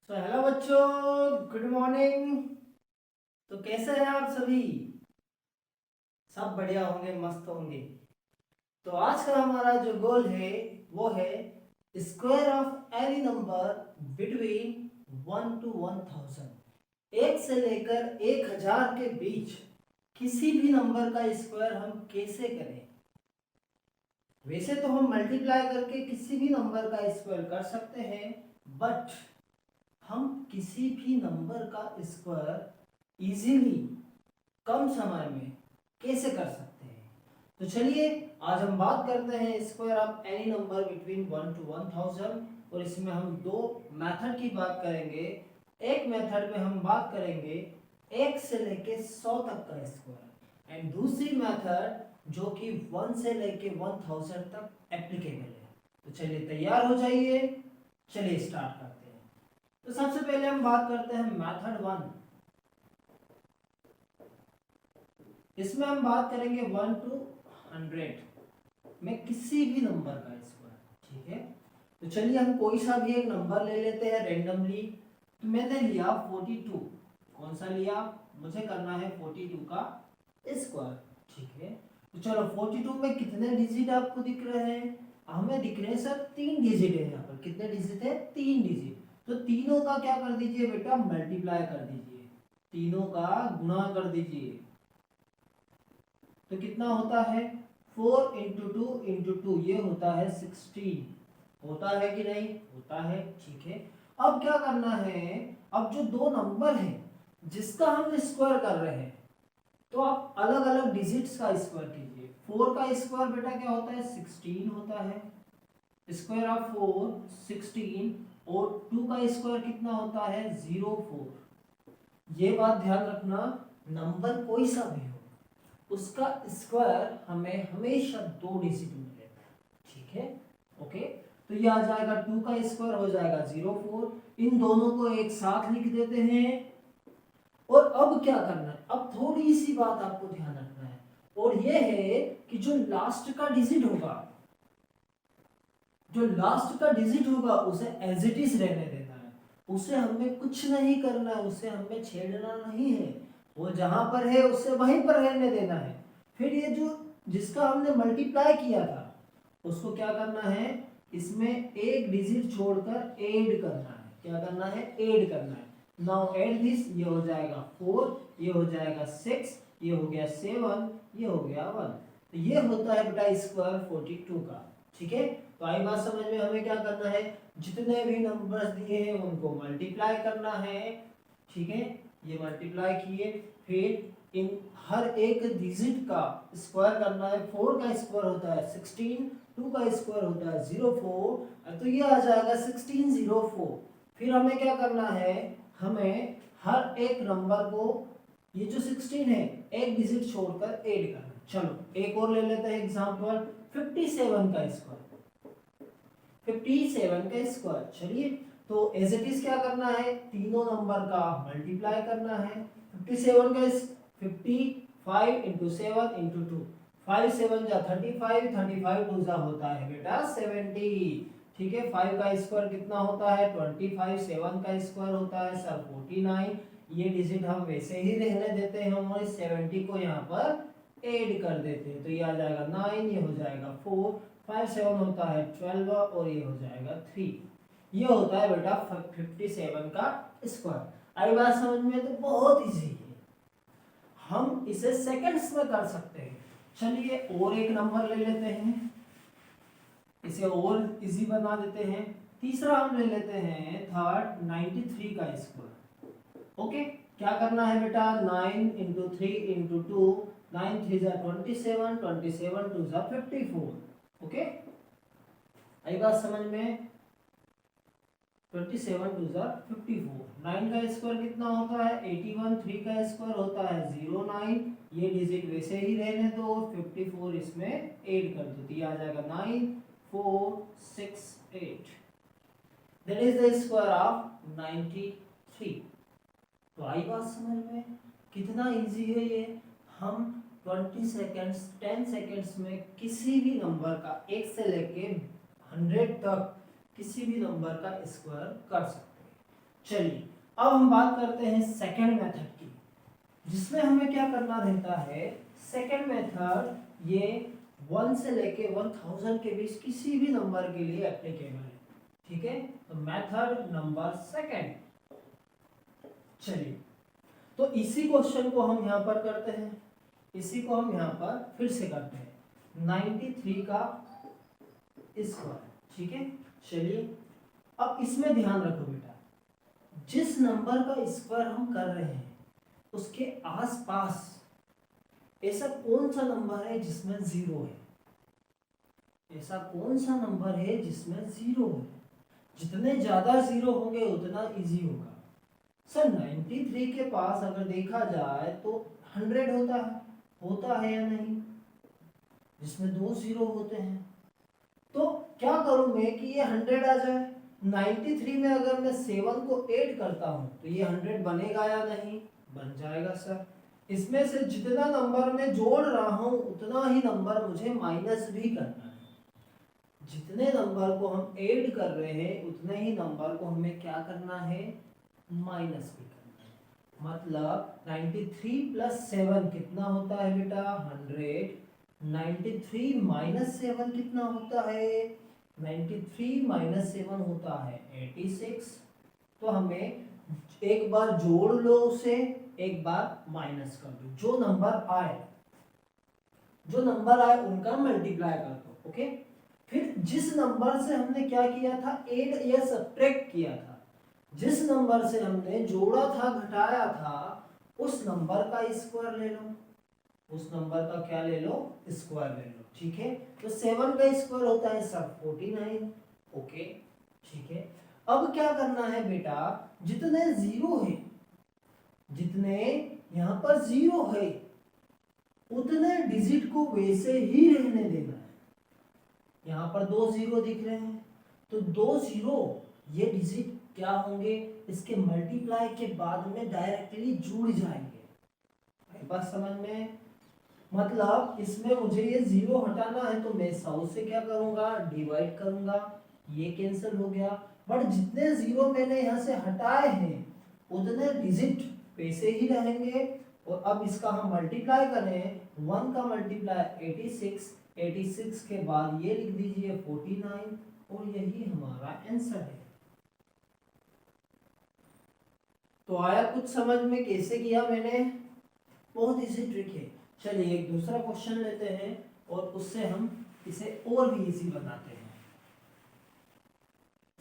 Hello बच्चों, good morning. तो कैसे हैं आप सभी? सब बढ़िया होंगे, मस्त होंगे। तो आज का हमारा जो गोल है वो है square of any number between 1 to 1000। एक से लेकर 1000 के बीच किसी भी नंबर का स्क्वायर हम कैसे करें। वैसे तो हम मल्टीप्लाई करके किसी भी नंबर का स्क्वायर कर सकते हैं, बट हम किसी भी नंबर का स्क्वायर इजीली कम समय में कैसे कर सकते हैं। तो चलिए आज हम बात करते हैं square of any number between 1 to 1000। और इसमें हम दो मेथड की बात करेंगे। एक मेथड में हम बात करेंगे 1 से लेके 100 तक का स्क्वायर, एंड दूसरी मेथड जो कि 1 से लेके 1000 तक एप्लीकेबल है। तो चलिए तैयार हो जाइए, चलिए स्टार्ट करते हैं। तो सबसे पहले हम बात करते हैं मेथड 1। इसमें हम बात करेंगे 1 to 100 में किसी भी नंबर का स्क्वायर। ठीक है, तो चलिए हम कोई सा भी एक नंबर ले लेते हैं रेंडमली। तो मैंने लिया 42। कौन सा लिया? मुझे करना है 42 का स्क्वायर। ठीक है, तो चलो 42 में कितने डिजिट आपको दिख रहे हैं? हमें दिख रहे हैं सर 3 डिजिट है। यहाँ पर कितने डिजिट है? 3 डिजिट। तो तीनों का क्या कर दीजिए बेटा? मल्टीप्लाई कर दीजिए, तीनों का गुणा कर दीजिए। तो कितना होता है? 4 इंटू टू इंटू टू, ये होता है 16। होता है कि नहीं? होता है। ठीक है, अब क्या करना है? अब जो दो नंबर है जिसका हम स्क्वायर कर रहे हैं, तो आप अलग अलग डिजिट्स का स्क्वायर कीजिए। 4 का स्क्वायर बेटा क्या होता है? 16 होता है। Square of 4 16। और 2 का स्क्वायर कितना होता है? 04। ये बात ध्यान रखना, नंबर कोई सा भी हो उसका स्क्वायर हमें हमेशा 2 डिजिट में लेना है। ठीक है, ओके। तो ये आ जाएगा 2 का स्क्वायर हो जाएगा 04। इन दोनों को एक साथ लिख देते हैं। और अब क्या करना है? अब थोड़ी सी बात आपको ध्यान रखना है, और ये है कि जो लास्ट का डिजिट होगा, जो लास्ट का डिजिट होगा उसे एज इट इज रहने देना है। उसे हमें कुछ नहीं करना है, उसे हमें छेड़ना नहीं है। वो जहां पर है उसे वहीं पर रहने देना है। फिर ये जो जिसका हमने मल्टीप्लाई किया था उसको क्या करना है? इसमें एक डिजिट छोड़कर ऐड करना है। क्या करना है? ऐड करना है। नाउ ऐड दिस, ये हो जाएगा 4, ये हो जाएगा 6, ये हो गया 7, ये हो गया 1। तो ये होता है बेटा स्क्वायर 42 का। ठीक है, तो आई बात समझ में? हमें क्या करना है? जितने भी नंबर्स दिए हैं उनको मल्टीप्लाई करना है। ठीक है, ये मल्टीप्लाई किए, फिर इन हर एक डिजिट का स्क्वायर करना है। 4 का स्क्वायर होता है 16, 2 का स्क्वायर होता है 04, तो ये आ जाएगा 1604। फिर हमें क्या करना है? हमें हर एक नंबर को, ये जो 16 है, एक डिजिट छोड़कर ऐड करना। चलो एक और ले लेते हैं एग्जांपल, 57 का स्क्वायर। 57 का स्क्वायर, चलिए तो एज इट इज क्या करना है? तीनों नंबर का मल्टीप्लाई करना है। 57 का 55 इंटू 7 इंटू 2, 5 7 जा 35, 35 2 जा होता है बेटा 70। ठीक है, 5 का स्क्वायर कितना होता है? 25। 7 का स्क्वायर होता है सर 49। ये डिजिट हम वैसे ही रहने देते हैं, हम इस 70 को यहाँ पर ऐड कर देते हैं। तो ये आ जाएगा 9, ये हो जाएगा 4, 5 7 होता है 12, और ये हो जाएगा 3। ये होता है बेटा 57 का स्क्वायर। आई बात समझ में? तो बहुत इजी है, हम इसे सेकंड्स में कर सकते हैं। चलिए और एक नंबर ले लेते हैं, इसे और इजी बना देते हैं। तीसरा हम ले लेते हैं थर्ड 93 का स्क्वायर। ओके, क्या करना है बेटा? 9 इंटू 3 इंटू 2, 9 3 जा 27, 27 2 जा 54। ओके, आई बात समझ में? 27 2 जा 54। 9 का स्क्वायर कितना होता है? 81। 3 का स्क्वायर होता है 09। ये डिजिट वैसे ही रहने दो, 54 इसमें ऐड कर दो, तो ये आ जाएगा 9 4 6 8। That is the square of 93। तो आई बात समझ में? कितना इजी है ये। हम 20 सेकेंड्स 10 सेकेंड्स में किसी भी नंबर का 1 से लेके 100 तक किसी भी नंबर का स्क्वायर कर सकते हैं। चलिए अब हम बात करते हैं सेकंड मेथड की, जिसमें हमें क्या करना रहता है। सेकंड मेथड ये 1 से लेके 1000 के बीच किसी भी नंबर के लिए एप्लीकेबल है, ठीक है। तो मेथड नंबर सेकंड, चलिए तो इसी क्वेश्चन को हम यहाँ पर करते हैं, इसी को हम यहाँ पर फिर से करते हैं 93 का स्क्वायर, ठीक है। चलिए अब इसमें ध्यान रखो बेटा, जिस नंबर का स्क्वायर हम कर रहे हैं उसके आसपास ऐसा कौन सा नंबर है जिसमें जीरो है, ऐसा कौन सा नंबर है जिसमें जीरो है। जितने ज्यादा जीरो होंगे उतना इजी होगा। सर 93 के पास अगर देखा जाए तो 100 होता है या नहीं, जिसमें 2 जीरो होते हैं। तो क्या करूं मैं कि ये 100 आ जाए। 93 में अगर मैं 7 को ऐड करता हूं तो ये 100 बनेगा या नहीं, बन जाएगा सर। इसमें से जितना नंबर मैं जोड़ रहा हूं उतना ही नंबर मुझे माइनस भी करना है। जितने नंबर को हम ऐड कर रहे हैं उतने ही नंबर को हमें क्या करना है, माइनस भी करना है। मतलब 93 प्लस 7 कितना होता है बेटा, 100। 93 माइनस 7 कितना होता है, 93 माइनस 7 होता है 86। तो हमें एक बार जोड़ लो उसे, एक बार माइनस कर दो। जो नंबर आए उनका मल्टीप्लाई कर दो, ओके। फिर जिस नंबर से हमने क्या किया था, ऐड या सब्ट्रैक्ट किया था, जिस नंबर से हमने जोड़ा था घटाया था, उस नंबर का स्क्वायर ले लो, उस नंबर का क्या ले लो, स्क्वायर ले लो, ठीक है। तो 7 का स्क्वायर होता है सब 49, ओके, ठीक है। अब क्या करना है बेटा, जितने जीरो है, जितने यहां पर जीरो है उतने डिजिट को वैसे ही रहने देना है। यहां पर 2 जीरो दिख रहे हैं तो 2 जीरो ये डिजिट क्या होंगे, इसके मल्टीप्लाई के बाद में डायरेक्टली जुड़ जाएंगे। बात समझ में, मतलब इसमें मुझे ये जीरो हटाना है तो मैं 100 से क्या करूंगा, डिवाइड करूंगा, ये कैंसिल हो गया। बट जितने जीरो मैंने यहाँ से हटाए हैं उतने डिजिट वैसे ही रहेंगे। और अब इसका हम मल्टीप्लाई करें, 1 का मल्टीप्लाई 86, 86 के बाद ये लिख दीजिए 49, और यही हमारा आंसर है। तो आया कुछ समझ में कैसे किया मैंने, बहुत इजी ट्रिक है। चलिए एक दूसरा क्वेश्चन लेते हैं और उससे हम इसे और भी इजी बनाते हैं।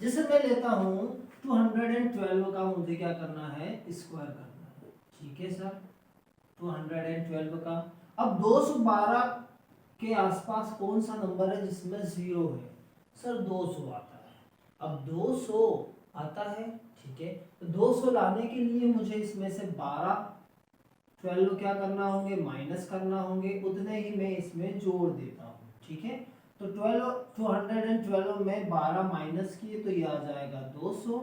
जैसे मैं लेता हूं 212 का मुझे क्या करना है, स्क्वायर करना है, ठीक है सर। 212 का, अब 212 के आसपास कौन सा नंबर है जिसमें जीरो है, सर 200 आता है। अब 200 आता है, ठीक है। तो 200 लाने के लिए मुझे इसमें से 12 क्या करना होंगे, माइनस करना होंगे, उतने ही मैं इसमें जोड़ देता हूँ, ठीक है। तो 212 में 12 माइनस किए तो ये आ जाएगा 200,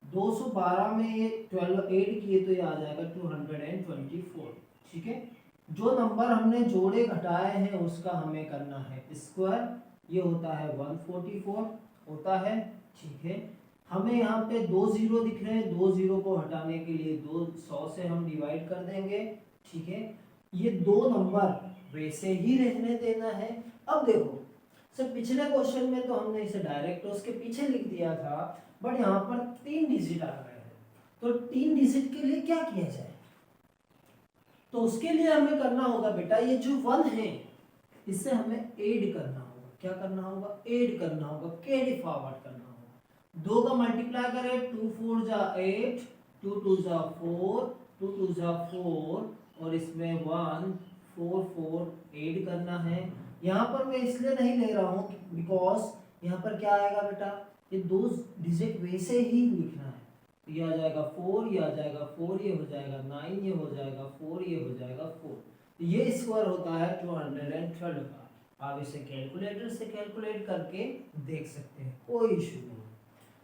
212 में ये 12 ऐड किए तो ये आ जाएगा 224, ठीक है। जो नंबर हमने जोड़े घटाए हैं उसका हमें करना है स्क्वायर, ये होता है 144 होता है, ठीक है। हमें यहाँ पे 2 जीरो दिख रहे हैं, 2 जीरो को हटाने के लिए 200 से हम डिवाइड कर देंगे, ठीक है। ये दो नंबर वैसे ही रहने देना है। अब देखो सर पिछले क्वेश्चन में तो हमने इसे डायरेक्ट उसके पीछे लिख दिया था, बट यहाँ पर 3 डिजिट आ गए हैं, तो 3 डिजिट के लिए क्या किया जाए, तो उसके लिए हमें करना होगा बेटा, ये जो 1 है इससे हमें ऐड करना होगा। क्या करना होगा, ऐड करना होगा, कैरी फॉरवर्ड करना होगा। 2 का मल्टीप्लाई करें, 2 4 जा 8, 2 2 जा 4, 2 2 जा 4, और इसमें 1 4 4 ऐड करना है। यहाँ पर मैं इसलिए नहीं ले रहा हूँ बिकॉज यहाँ पर क्या आएगा बेटा, ये 2 डिजिट वैसे ही लिखना है। तो ये आ जाएगा 4, ये आ जाएगा 4, ये हो जाएगा 9, ये हो जाएगा 4, ये हो जाएगा 4। तो ये स्क्वायर होता है 212 का। आप इसे कैलकुलेटर से कैलकुलेट करके देख सकते हैं, कोई इशू नहीं।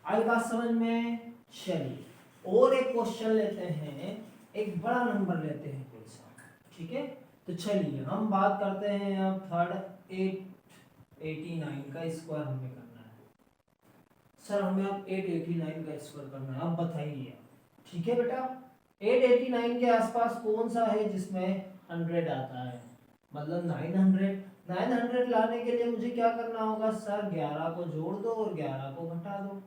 आई बात समझ में। चलिए और एक क्वेश्चन लेते हैं, एक बड़ा नंबर लेते हैं कोई सा, ठीक है। तो चलिए हम बात करते हैं अब थर्ड 889 का स्क्वायर हमें करना है। सर हमें अब 889 का स्क्वायर करना है, अब बताइए। ठीक है बेटा, 889 के आसपास कौन सा है जिसमें 100 आता है, मतलब 900। 900 लाने के लिए मुझे क्या करना होगा सर, 11 को जोड़ दो और 11 को घटा दो।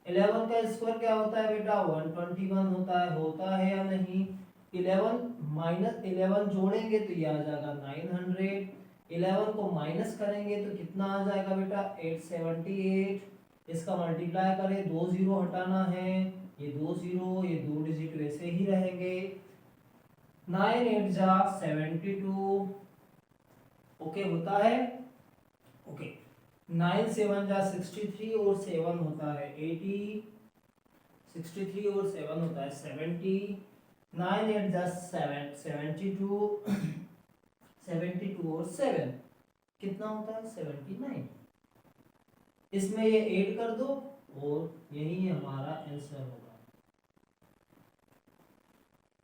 11 का स्क्वायर क्या होता है बेटा, 121 होता है या नहीं। 11 माइनस 11 जोड़ेंगे तो ये आ जाएगा 900। 11 को माइनस करेंगे तो कितना आ जाएगा बेटा, 878। इसका मल्टीप्लाई करें, 2 जीरो हटाना है, ये 2 जीरो, ये 2 डिजिट वैसे ही रहेंगे। 9 8 जा 72, ओके होता है, ओके। 9 7 जा 63 और 7 होता है 80, 63 और 7 होता है 70। 9 8 जा 7 72, 72 और 7 कितना होता है 79। इसमें ये ऐड कर दो और यही हमारा आंसर होगा।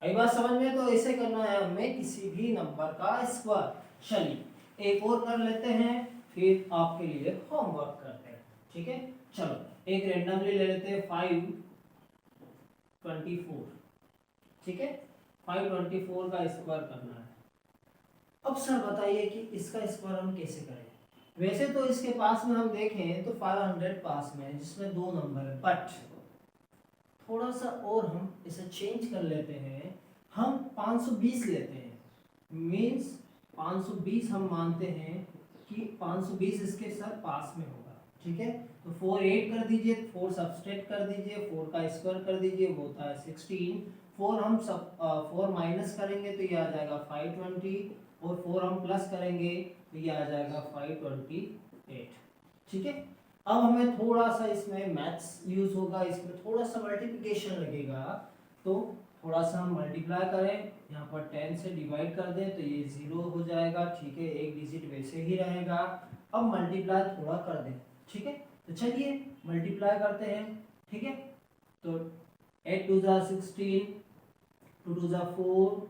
आई बात समझ में? तो ऐसे करना है हमें किसी भी नंबर का स्क्वायर। चलिए एक और कर लेते हैं, फिर आपके लिए होमवर्क करते हैं। ठीक है, चलो एक रेंडमली ले लेते हैं 524। ठीक है, 524 का स्क्वायर करना है। अब सर बताइए कि इसका स्क्वायर हम कैसे करें। वैसे तो इसके पास में हम देखें तो 500 पास में है जिसमें 2 नंबर है, बट थोड़ा सा और हम इसे चेंज कर लेते हैं, हम 520 लेते हैं। मींस 520 हम मानते हैं कि 520 इसके सर पास में होगा। ठीक है, तो 4 8 कर दीजिए, 4 सब्सट्रैक्ट कर दीजिए, 4 का स्क्वायर कर दीजिए, वो होता है 16। 4 हम सब 4 माइनस करेंगे तो ये आ जाएगा 520, और 4 हम प्लस करेंगे तो ये आ जाएगा 528। ठीक है, अब हमें थोड़ा सा इसमें मैथ्स यूज होगा, इसमें थोड़ा सा मल्टीप्लिकेशन लगेगा, तो थोड़ा सा हम मल्टीप्लाई करें, यहाँ पर 10 से डिवाइड कर दें तो ये 0 हो जाएगा। ठीक है, एक डिजिट वैसे ही रहेगा। अब मल्टीप्लाई थोड़ा कर दें। ठीक है, तो चलिए मल्टीप्लाई करते हैं। ठीक है, तो 8 2 जा 16, 2 2 जा 4,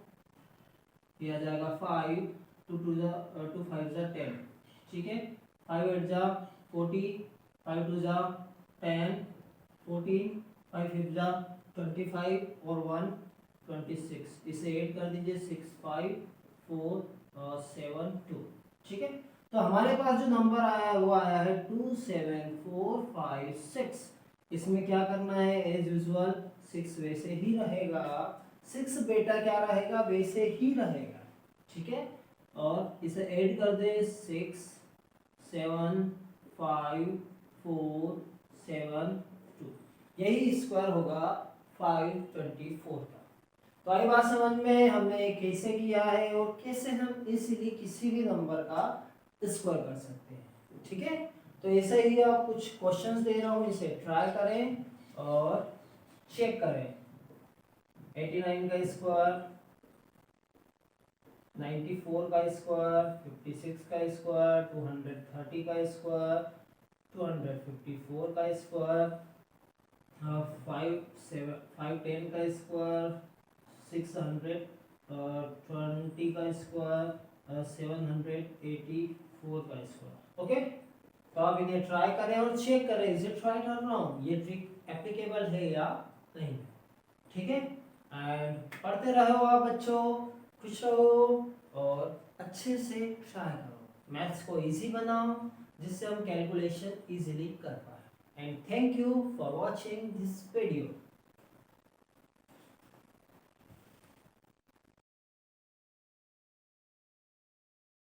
ये आ जाएगा 5, 2 2 जा 2 5 जा 10। ठीक है, 5 8 जा 40, 5 2 जा 10, 14, 5 5 जा 25 और 1 26। इसे ऐड कर दीजिए 6 5 4 7 2। ठीक है, तो हमारे पास जो नंबर आया है वो आया है 27456। इसमें क्या करना है, एज यूजुअल 6 वैसे ही रहेगा, 6 बेटा क्या रहेगा, वैसे ही रहेगा। ठीक है, और इसे ऐड कर दे 6 7 5 4 7 2, यही स्क्वायर होगा 524 का। तो आई बात समझ में, हमने कैसे किया है और कैसे हम इजीली किसी भी नंबर का स्क्वायर कर सकते हैं। ठीक है, तो ऐसे ही आप कुछ क्वेश्चंस दे रहा हूँ, इसे ट्राई करें और चेक करें। 89 का स्क्वायर, 94 का स्क्वायर, 56 का स्क्वायर, 230 का स्क्वायर, 254 का स्क्वायर, 510 का स्क्वायर, 620 का स्क्वायर, 784 का स्क्वायर। ओके, तो आप इन्हें ट्राई करें और चेक करें, इज इट राइट और रॉन्ग, ये ट्रिक एप्लीकेबल है या नहीं। ठीक है, एंड पढ़ते रहो आप बच्चों, खुश रहो और अच्छे से ट्राई करो, मैथ्स को इजी बनाओ जिससे हम कैलकुलेशन इजीली कर पाए। And thank you for watching this video.